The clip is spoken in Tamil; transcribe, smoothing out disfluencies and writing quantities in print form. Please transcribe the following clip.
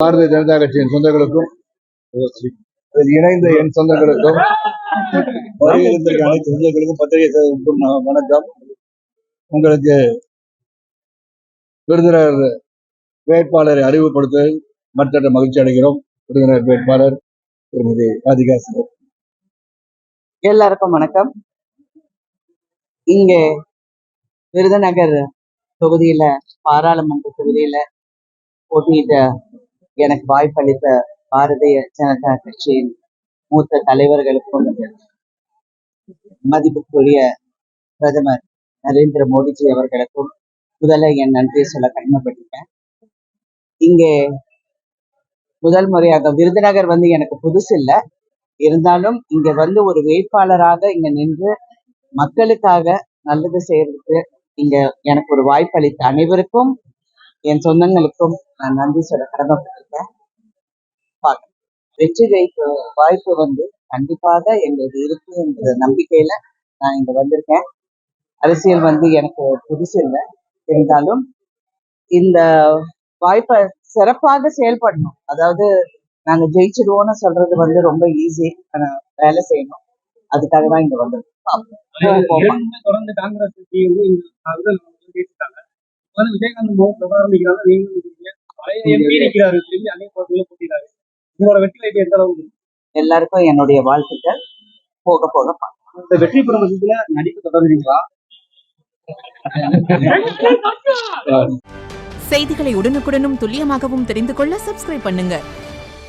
பாரதிய ஜனதா கட்சியின் சொந்தங்களுக்கும் அதில் இணைந்த என் சொந்தங்களுக்கும் அனைத்து சொந்தங்களுக்கும் பத்திரிகை வணக்கம். உங்களுக்கு விருதுநகர் வேட்பாளரை அறிவுப்படுத்த மற்ற மகிழ்ச்சி அடைகிறோம். விருதுநகர் வேட்பாளர் திருமதி ராதிகா சிங். எல்லாருக்கும் வணக்கம். இங்கே விருதுநகர் தொகுதியில பாராளுமன்ற தொகுதியில போட்டியிட்ட எனக்கு வாய்ப்பளித்த பாரதிய ஜனதா கட்சியின் மூத்த தலைவர்களுக்கும் மதிப்புக்குரிய பிரதமர் நரேந்திர மோடிஜி அவர்களுக்கும் முதல்ல என் நன்றியை சொல்ல கடமைப்பட்டிருக்கேன். இங்கே முதல் முறையாக விருதுநகர் எனக்கு புதுசு இல்லை, இருந்தாலும் இங்க ஒரு வேட்பாளராக இங்க நின்று மக்களுக்காக நல்லது செய்யறதுக்கு இங்க எனக்கு ஒரு வாய்ப்பு அளித்த அனைவருக்கும் என் சொந்தங்களுக்கும் நான் நன்றி சொல்ல கடமைப்பட்டிருக்கேன். வெற்றி வாய்ப்பு கண்டிப்பாக எங்களுக்கு இருக்கு என்ற நம்பிக்கையில நான் இங்க வந்திருக்கேன். அரசியல் எனக்கு புதுசு இல்லை, இருந்தாலும் இந்த வாய்ப்பை சிறப்பாக செயல்படணும். அதாவது நாங்க ஜெயிச்சிடுவோம்னு சொல்றது ரொம்ப ஈஸி, வேலை செய்யணும். அதுக்காக தான் இங்க வந்திருக்கோம். தொடர்ந்து காங்கிரஸ் கட்சி விஜயகாந்த் உங்களோட வெற்றி வாய்ப்பு எந்த அளவுக்கு? எல்லாருக்கும் என்னுடைய வாழ்த்துக்கள். போக போக இந்த வெற்றி பிரபலத்துல நடிப்பு தொடர்றீங்களா? செய்திகளை உடனுக்குடனும் துல்லியமாகவும் தெரிந்து கொள்ள சப்ஸ்கிரைப் பண்ணுங்க.